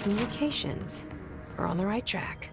Communications. We're on the right track.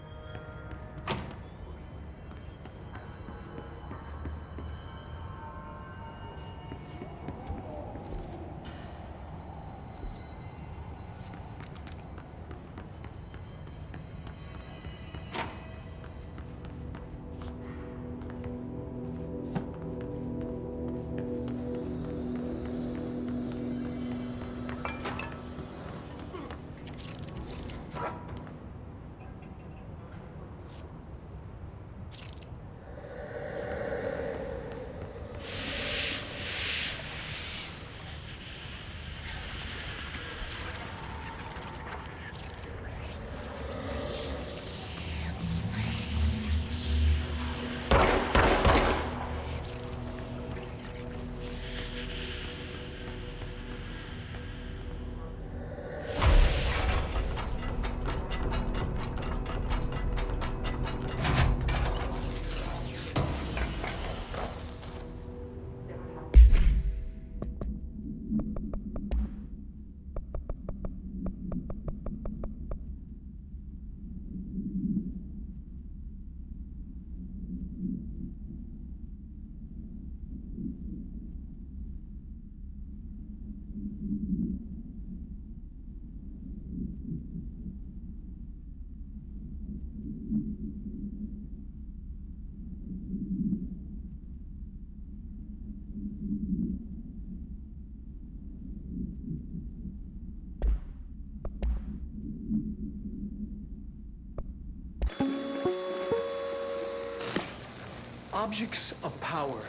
Objects of power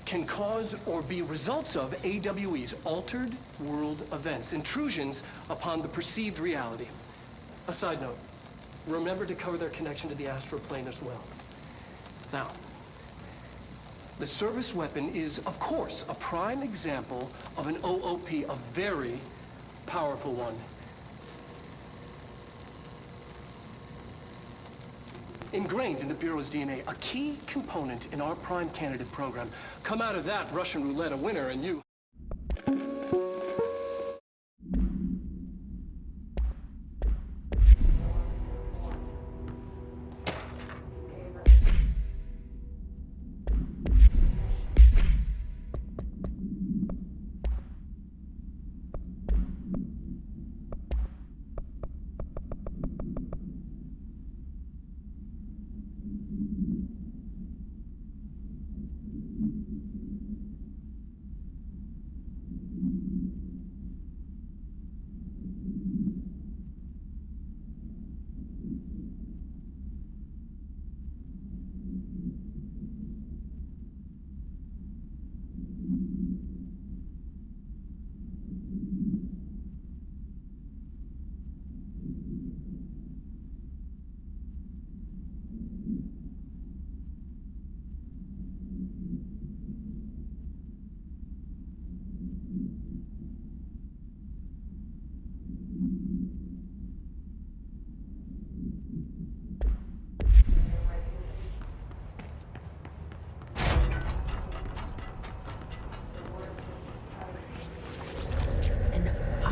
can cause or be results of AWE's altered world events, intrusions upon the perceived reality. A side note, remember to cover their connection to the astral plane as well. Now, the service weapon is, of course, a prime example of an OOP, a very powerful one. Ingrained in the Bureau's DNA, a key component in our prime candidate program. Come out of that Russian roulette a winner, and you...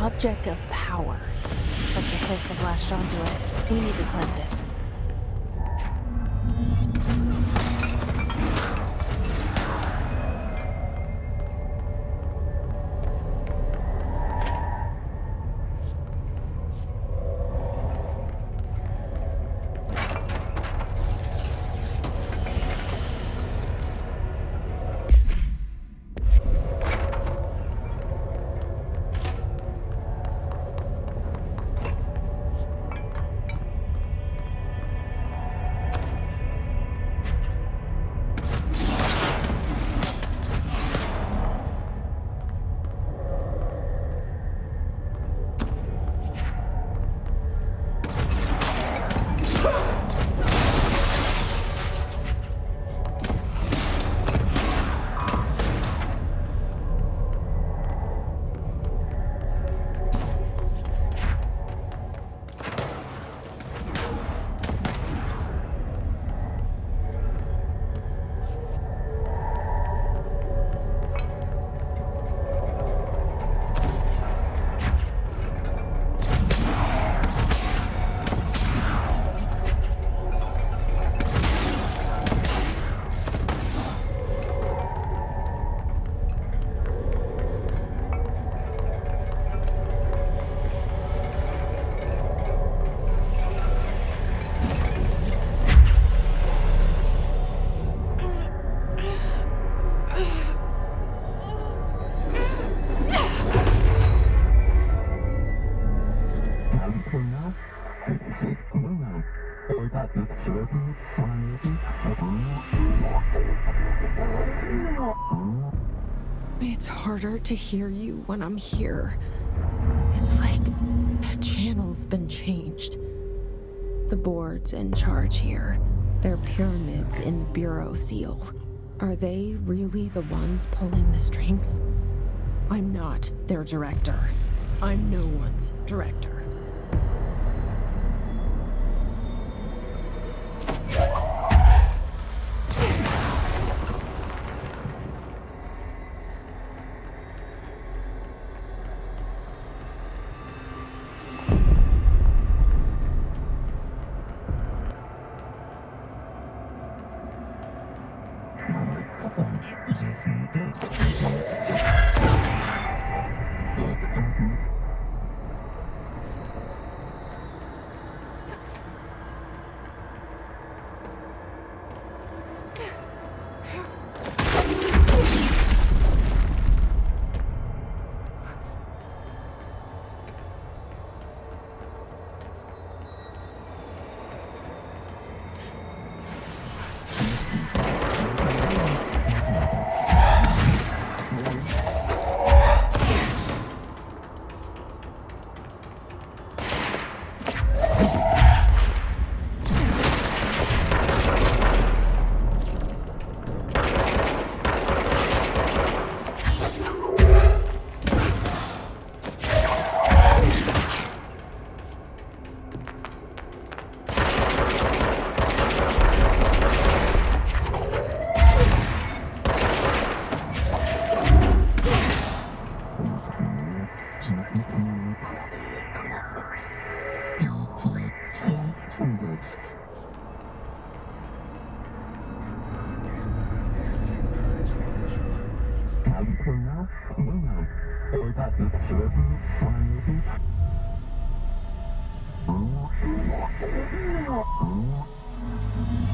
Object of power. Looks like the hiss have latched onto it. We need to cleanse it. harder to hear you when I'm here. It's like the channel's been changed. The board's in charge here. They're pyramids in the Bureau seal. Are they really the ones pulling the strings? I'm not their director. I'm no one's director.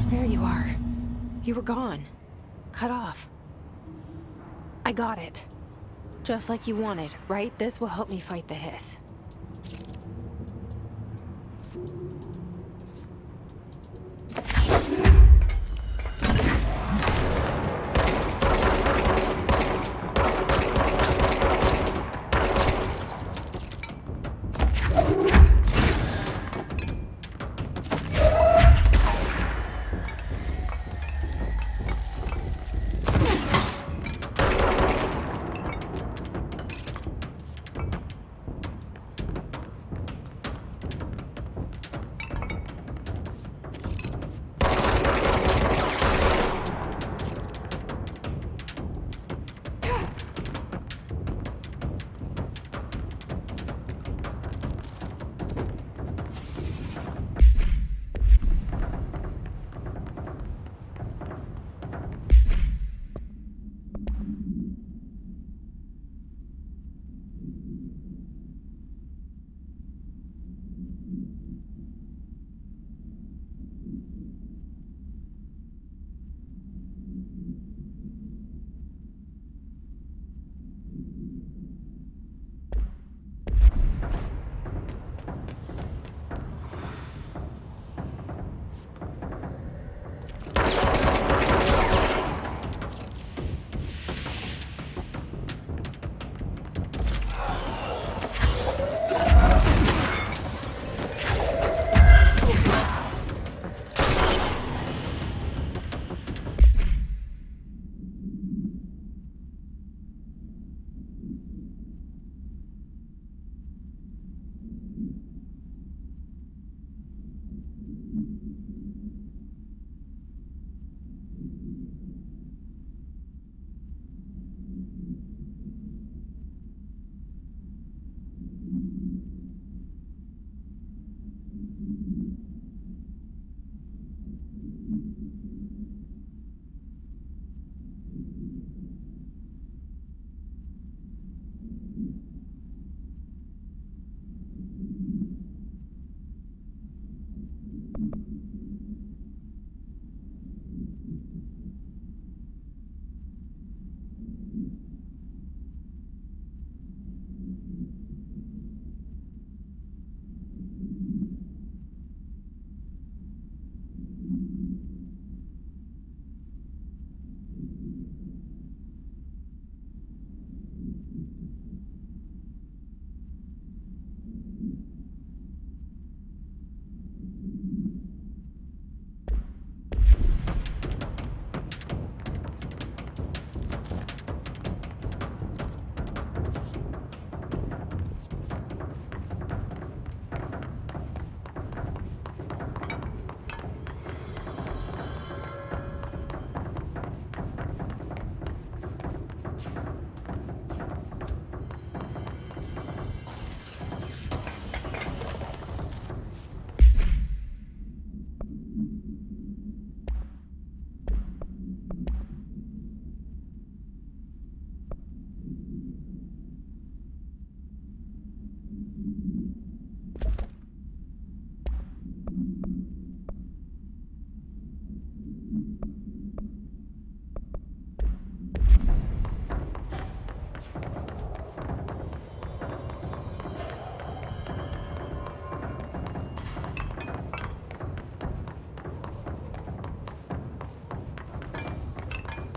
There you are. You were gone. Cut off. I got it. Just like you wanted, right? This will help me fight the hiss.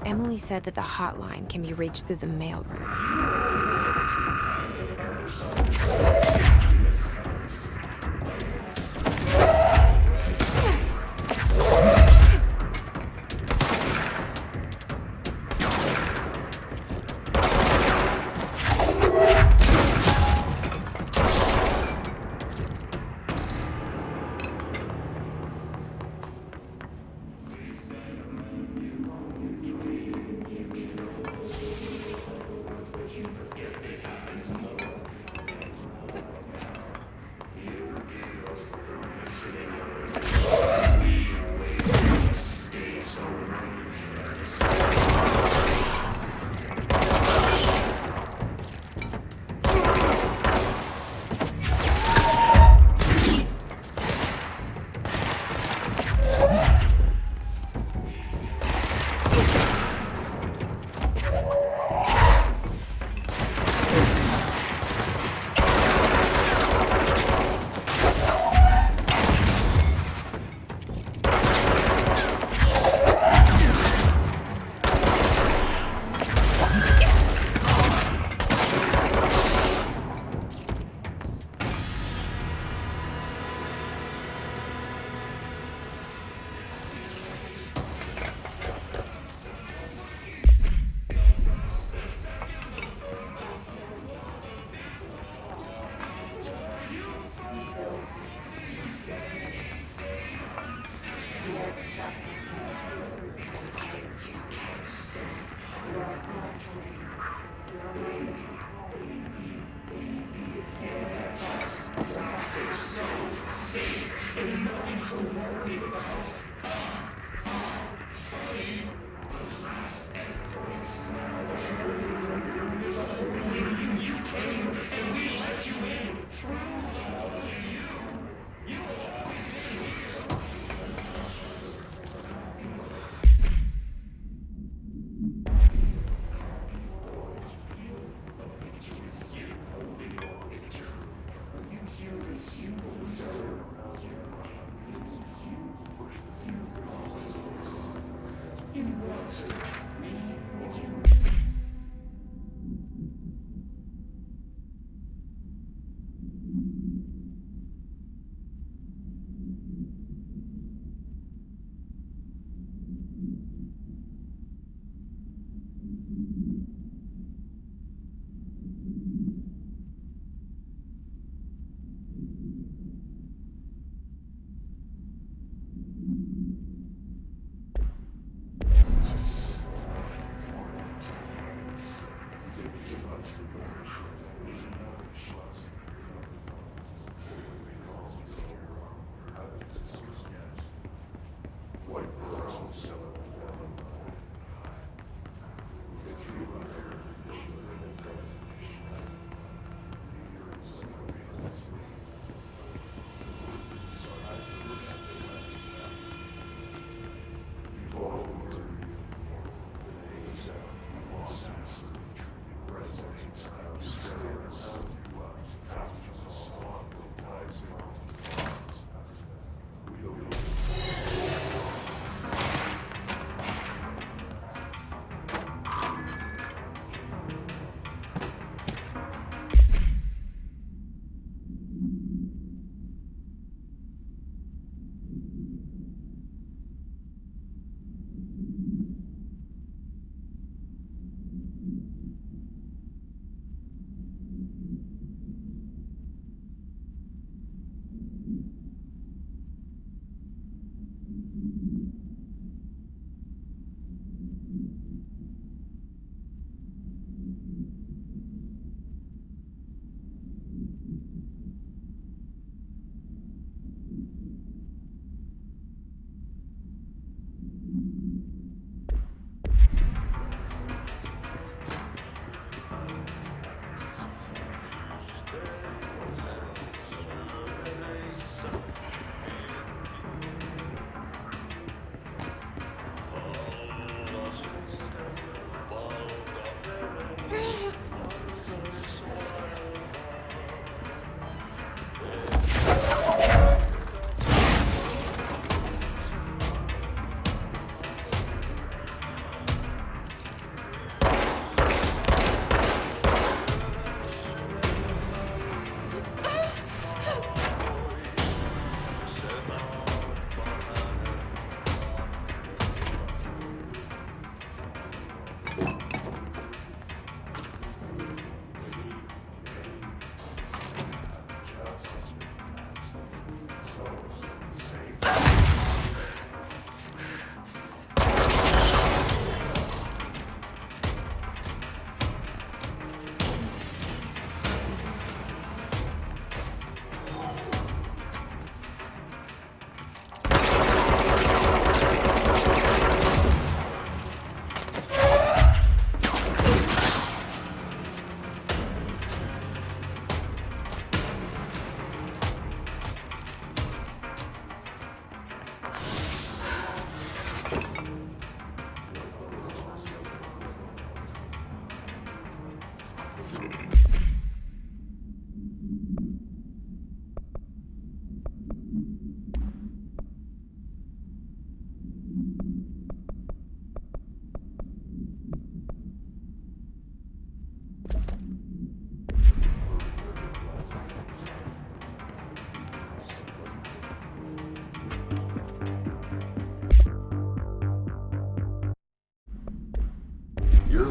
Emily said that the hotline can be reached through the mailroom.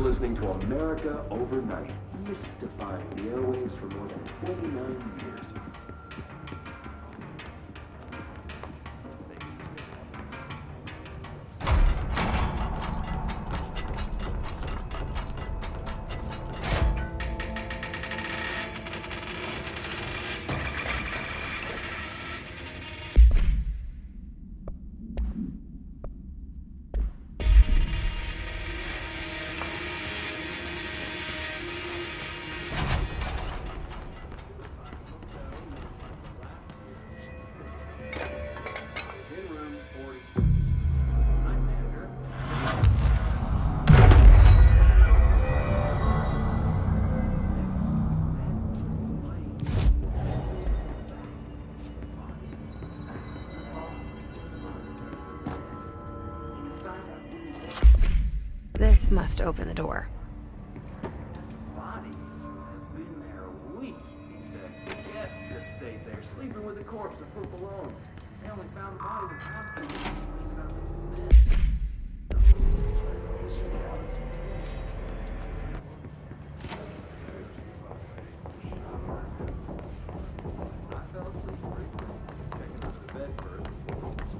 listening to America Overnight, mystifying the airwaves for more than 29 years. This must open the door. Body? Been there a week, he said. Guests had stayed there, sleeping with the corpse of Fruit alone. They only found the body in the hospital. I fell asleep briefly, checking out the bed first.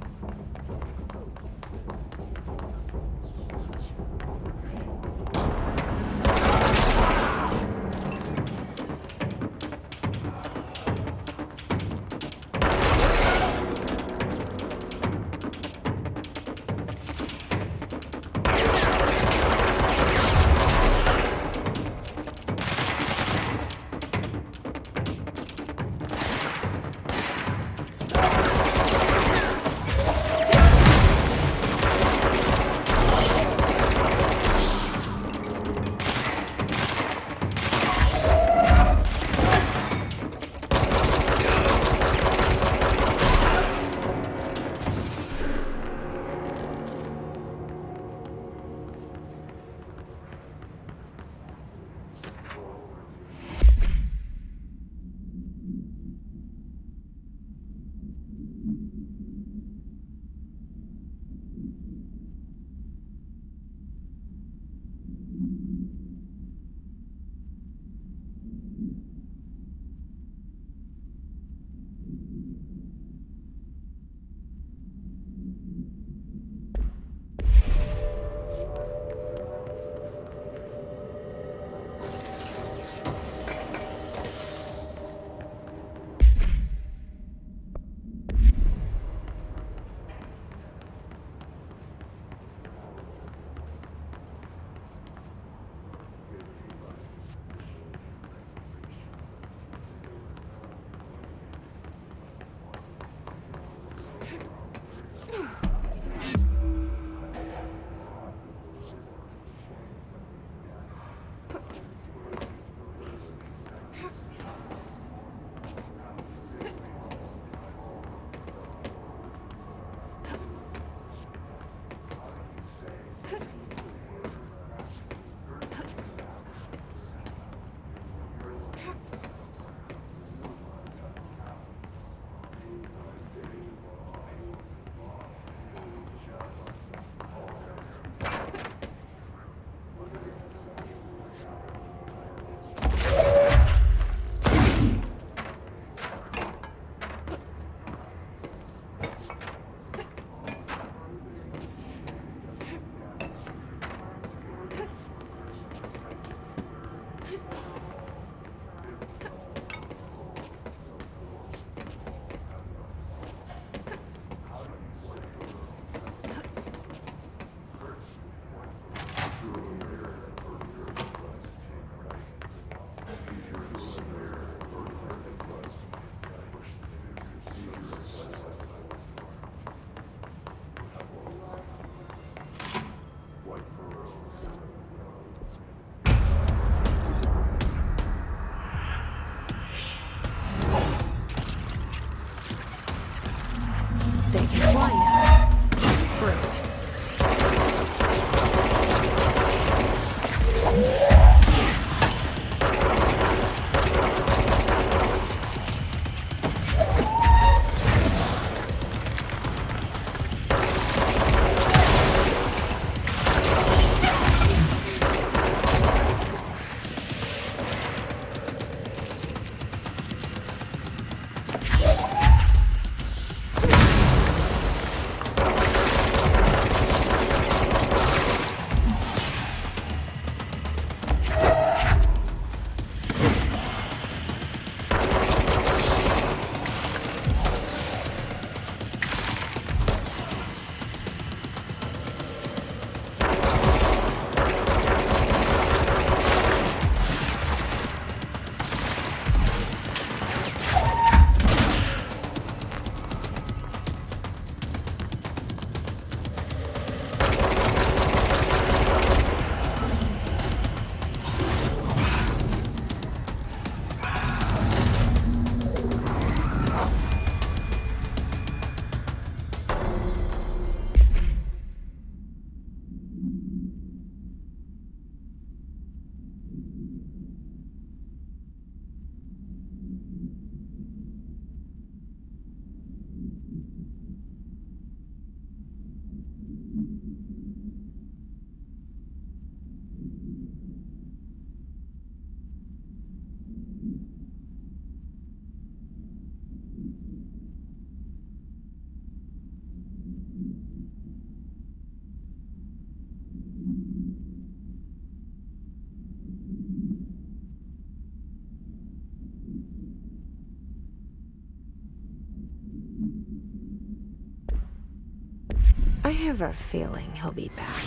I have a feeling he'll be back.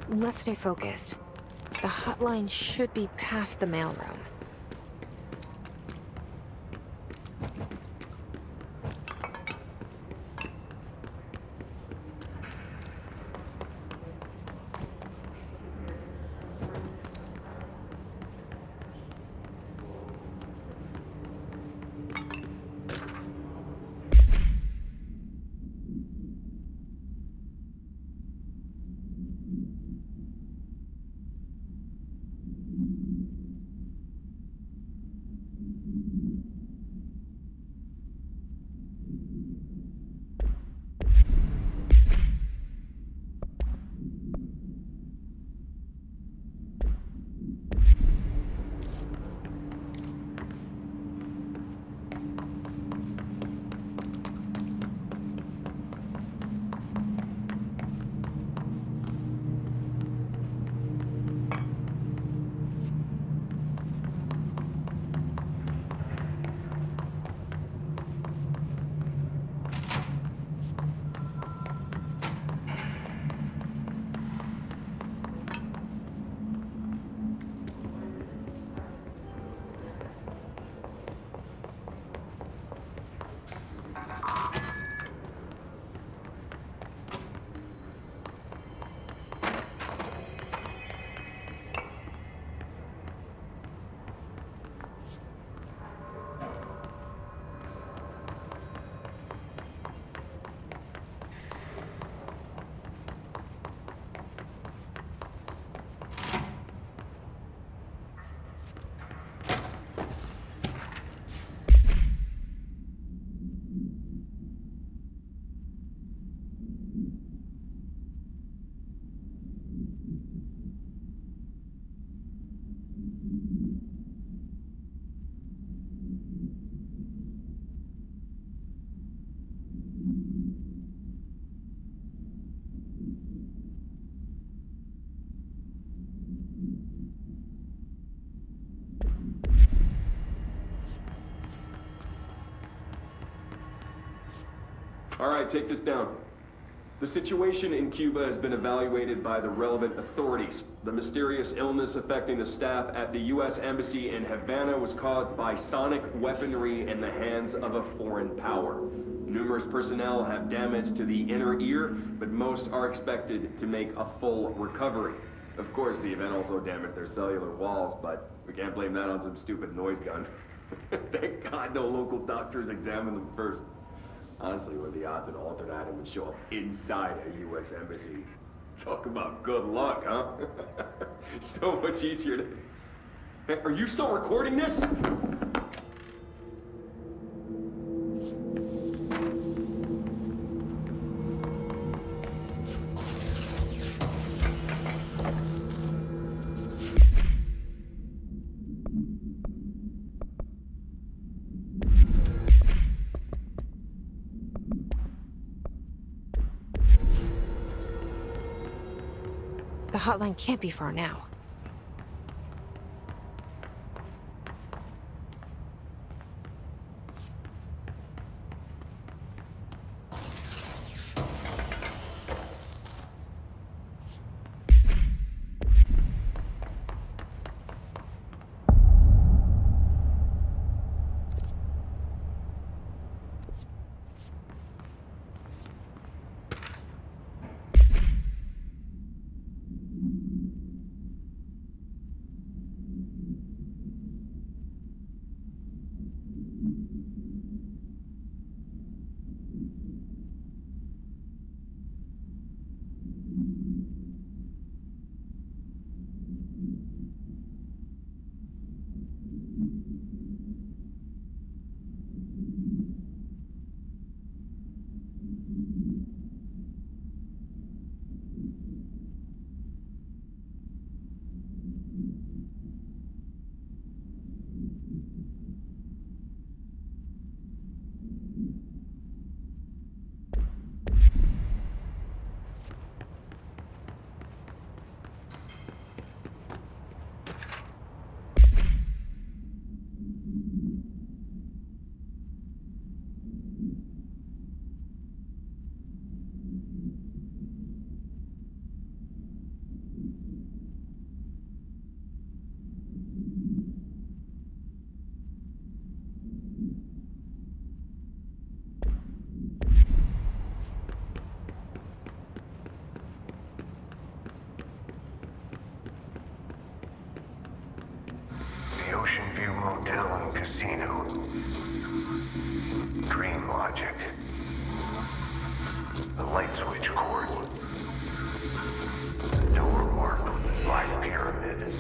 Let's stay focused. The hotline should be past the mailroom. All right, take this down. The situation in Cuba has been evaluated by the relevant authorities. The mysterious illness affecting the staff at the U.S. Embassy in Havana was caused by sonic weaponry in the hands of a foreign power. Numerous personnel have damage to the inner ear, but most are expected to make a full recovery. Of course, the event also damaged their cellular walls, but we can't blame that on some stupid noise gun. Thank God no local doctors examined them first. Honestly, what are the odds an altered item would show up inside a U.S. embassy? Talk about good luck, huh? So much easier to... Hey, are you still recording this? The hotline can't be far now. The Ocean View Motel and Casino. Dream Logic. The light switch cord. The door marked with the Black Pyramid.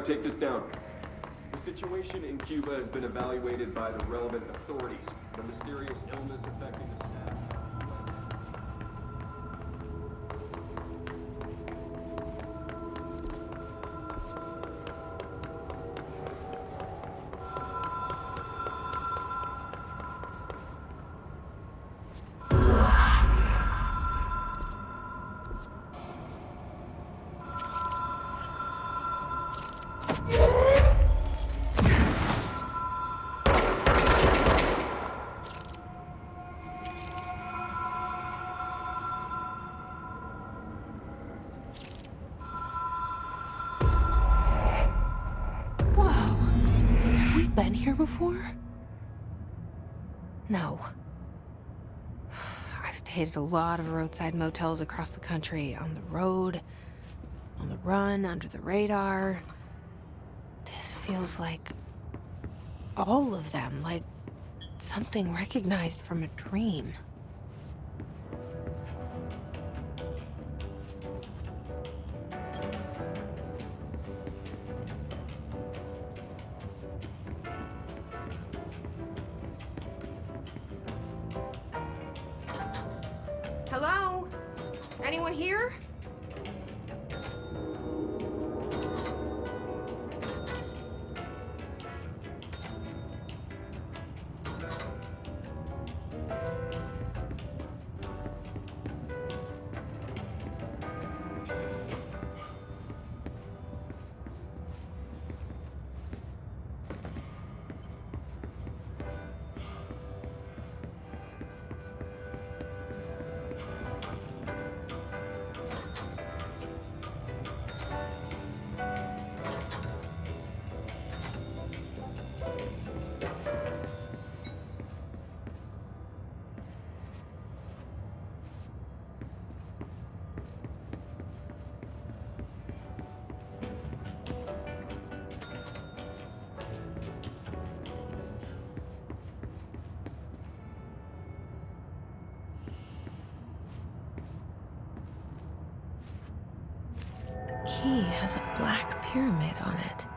take this down. The situation in Cuba has been evaluated by the relevant authorities. The mysterious illness affecting the staff. Been here before? No. I've stayed at a lot of roadside motels across the country, on the road, on the run, under the radar. This feels like all of them, like something recognized from a dream. Hello? Anyone here? The key has a black pyramid on it.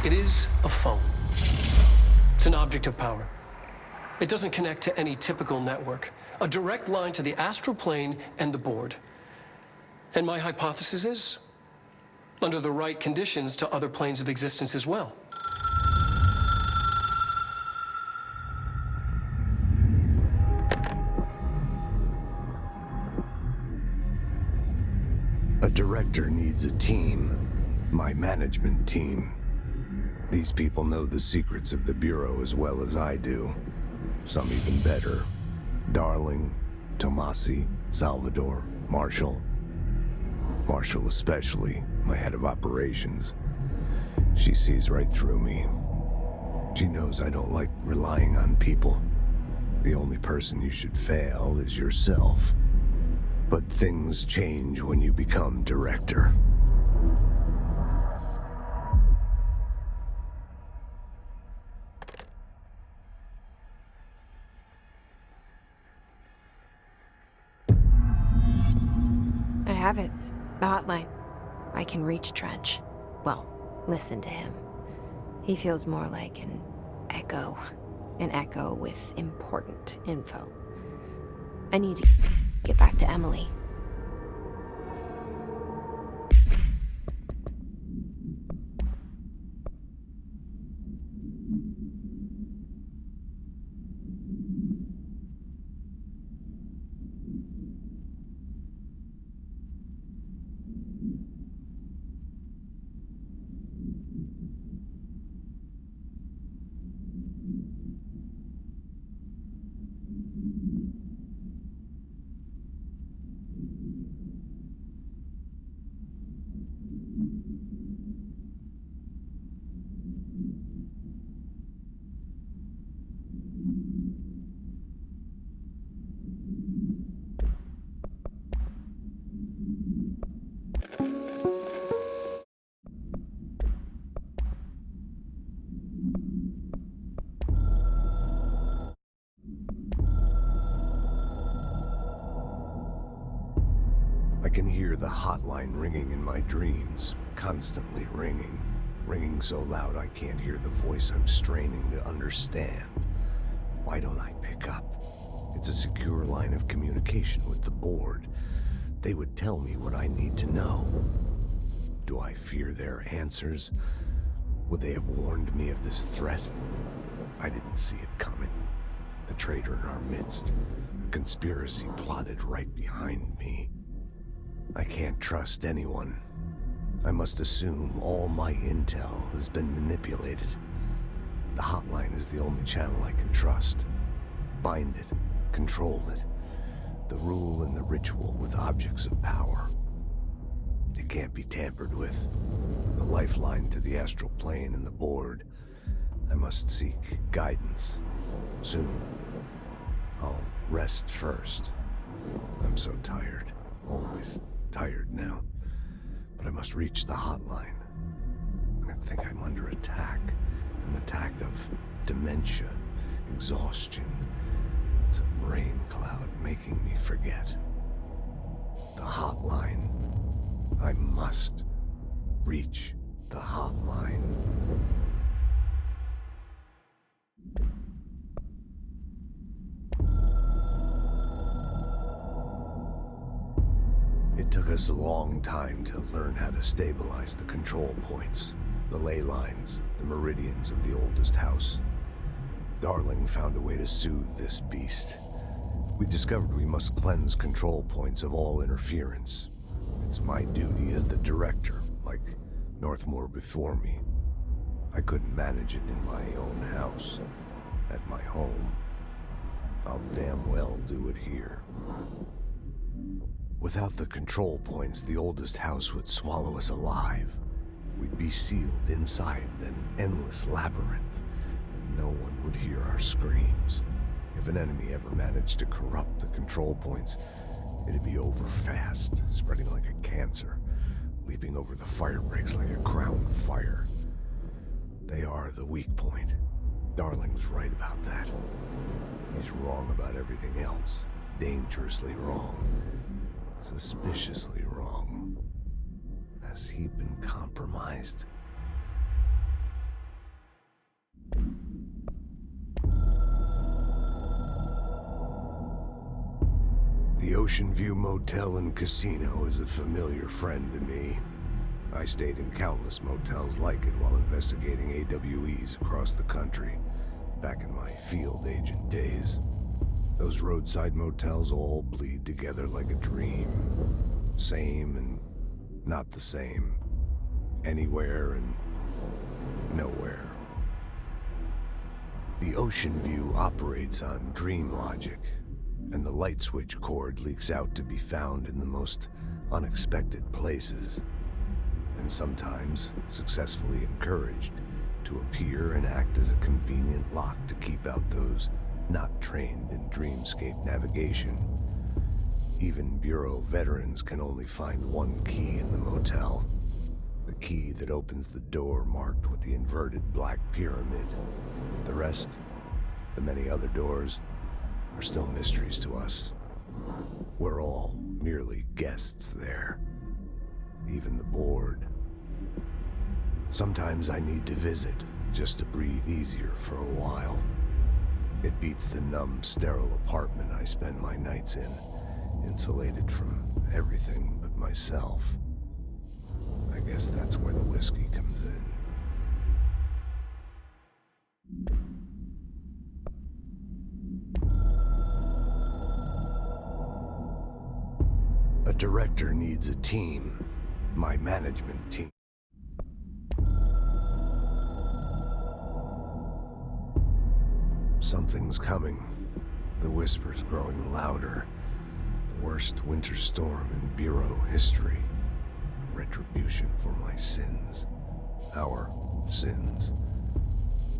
It is a phone. It's an object of power. It doesn't connect to any typical network. A direct line to the astral plane and the board. And my hypothesis is, under the right conditions, to other planes of existence as well. A director needs a team. My management team. These people know the secrets of the Bureau as well as I do. Some even better. Darling, Tomasi, Salvador, Marshall. Marshall especially, my head of operations. She sees right through me. She knows I don't like relying on people. The only person you should fail is yourself. But things change when you become director. I have it. The hotline. I can reach Trench. Well, listen to him. He feels more like an echo. An echo with important info. I need to get back to Emily. I can hear the hotline ringing in my dreams, constantly ringing. Ringing so loud I can't hear the voice I'm straining to understand. Why don't I pick up? It's a secure line of communication with the board. They would tell me what I need to know. Do I fear their answers? Would they have warned me of this threat? I didn't see it coming. The traitor in our midst. A conspiracy plotted right behind me. I can't trust anyone. I must assume all my intel has been manipulated. The hotline is the only channel I can trust. Bind it, control it. The rule and the ritual with objects of power. It can't be tampered with. The lifeline to the astral plane and the board. I must seek guidance. Soon. I'll rest first. I'm so tired. Always tired now. But I must reach the hotline. I think I'm under attack. An attack of dementia, exhaustion. It's a rain cloud making me forget. The hotline. I must reach the hotline. It took us a long time to learn how to stabilize the control points, the ley lines, the meridians of the oldest house. Darling found a way to soothe this beast. We discovered we must cleanse control points of all interference. It's my duty as the director, like Northmore before me. I couldn't manage it in my own house, at my home. I'll damn well do it here. Without the control points, the oldest house would swallow us alive. We'd be sealed inside an endless labyrinth, and no one would hear our screams. If an enemy ever managed to corrupt the control points, it'd be over fast, spreading like a cancer, leaping over the fire breaks like a crown fire. They are the weak point. Darling's right about that. He's wrong about everything else. Dangerously wrong. Suspiciously wrong. Has he been compromised? The Ocean View Motel and Casino is a familiar friend to me. I stayed in countless motels like it while investigating AWEs across the country, back in my field agent days. Those roadside motels all bleed together like a dream. Same and not the same. Anywhere and nowhere. The Ocean View operates on dream logic, and the light switch cord leaks out to be found in the most unexpected places, and sometimes successfully encouraged to appear and act as a convenient lock to keep out those not trained in dreamscape navigation. Even Bureau veterans can only find one key in the motel. The key that opens the door marked with the inverted black pyramid. The rest, the many other doors, are still mysteries to us. We're all merely guests there. Even the board. Sometimes I need to visit, just to breathe easier for a while. It beats the numb, sterile apartment I spend my nights in, insulated from everything but myself. I guess that's where the whiskey comes in. A director needs a team. My management team. Something's coming. The whispers growing louder. The worst winter storm in Bureau history. A retribution for my sins. Our sins.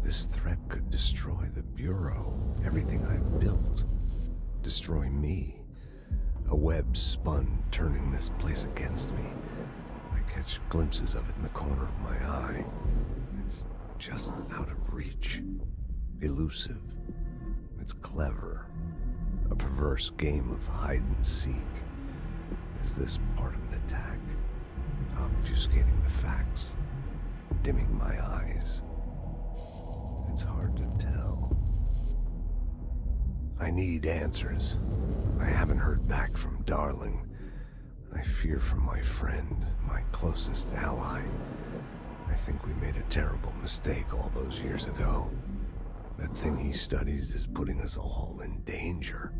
This threat could destroy the Bureau. Everything I've built. Destroy me. A web spun, turning this place against me. I catch glimpses of it in the corner of my eye. It's just out of reach. Elusive. It's clever. A perverse game of hide and seek. Is this part of an attack? Obfuscating the facts. Dimming my eyes. It's hard to tell. I need answers. I haven't heard back from Darling. I fear for my friend, my closest ally. I think we made a terrible mistake all those years ago. That thing he studies is putting us all in danger.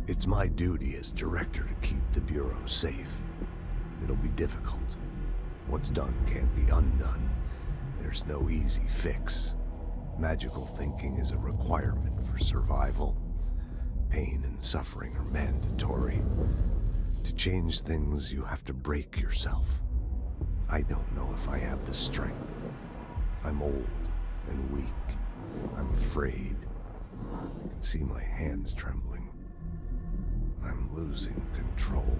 It's my duty as director to keep the Bureau safe. It'll be difficult. What's done can't be undone. There's no easy fix. Magical thinking is a requirement for survival. Pain and suffering are mandatory. To change things, you have to break yourself. I don't know if I have the strength. I'm old and weak. I'm afraid. I can see my hands trembling. I'm losing control.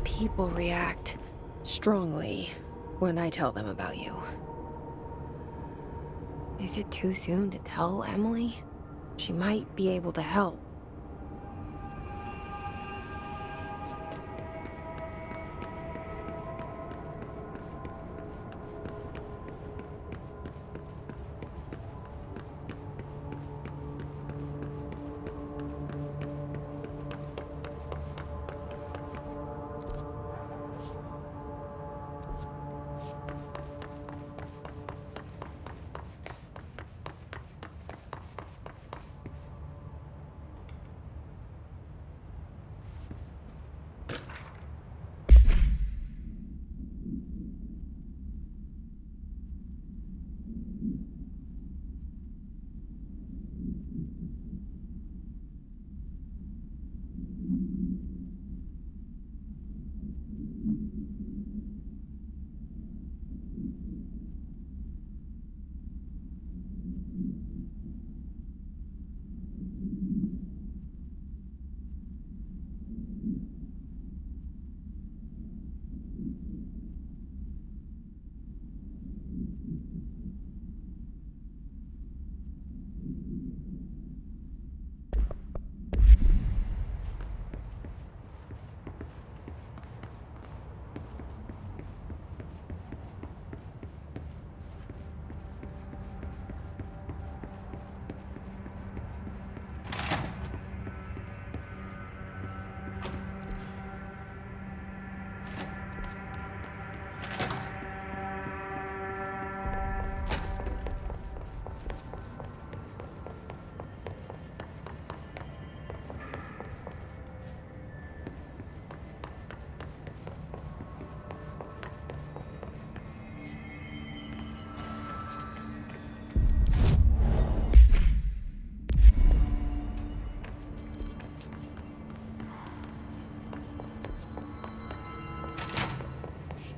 People react strongly when I tell them about you. Is it too soon to tell Emily? She might be able to help.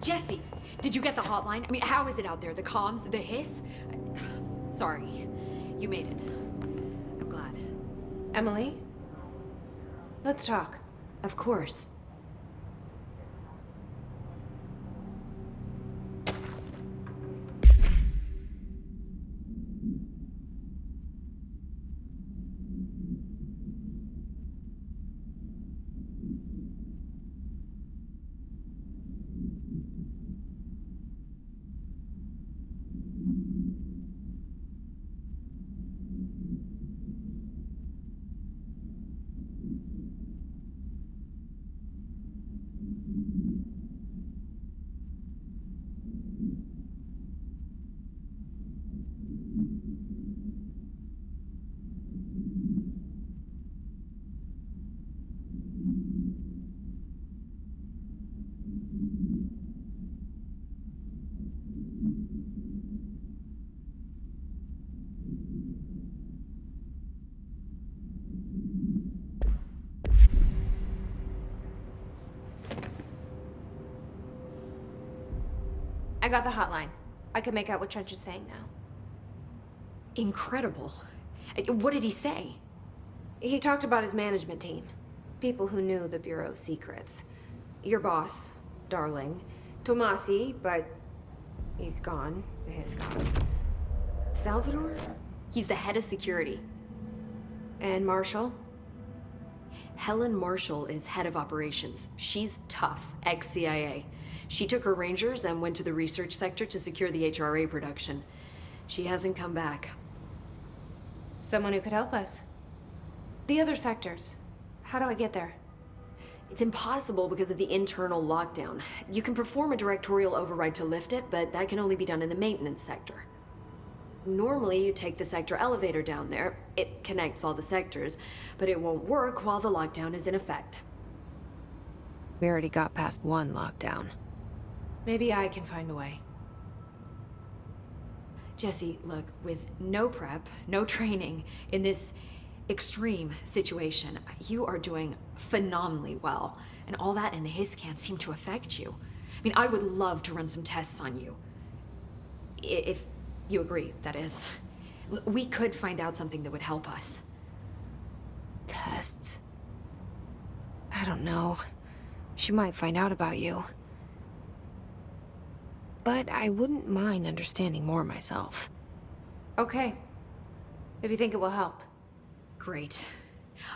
Jesse, did you get the hotline? I mean, how is it out there? The comms, the hiss? Sorry, you made it. I'm glad. Emily? Let's talk. Of course. I got the hotline. I can make out what Trench is saying now. Incredible. What did he say? He talked about his management team. People who knew the Bureau's secrets. Your boss, Darling. Tomasi, but he's gone. His gone. Salvador? He's the head of security. And Marshall? Helen Marshall is head of operations. She's tough, ex-CIA. She took her Rangers and went to the research sector to secure the HRA production. She hasn't come back. Someone who could help us. The other sectors. How do I get there? It's impossible because of the internal lockdown. You can perform a directorial override to lift it, but that can only be done in the maintenance sector. Normally, you take the sector elevator down there. It connects all the sectors, but it won't work while the lockdown is in effect. We already got past one lockdown. Maybe I can find a way. Jesse, look, with no prep, no training, in this extreme situation, you are doing phenomenally well. And all that and the hiss can't seem to affect you. I mean, I would love to run some tests on you. If you agree, that is. We could find out something that would help us. Tests? I don't know. She might find out about you. But I wouldn't mind understanding more myself. Okay. If you think it will help. Great.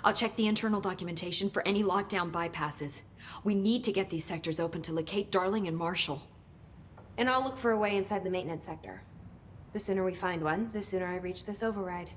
I'll check the internal documentation for any lockdown bypasses. We need to get these sectors open to locate Darling and Marshall. And I'll look for a way inside the maintenance sector. The sooner we find one, the sooner I reach this override.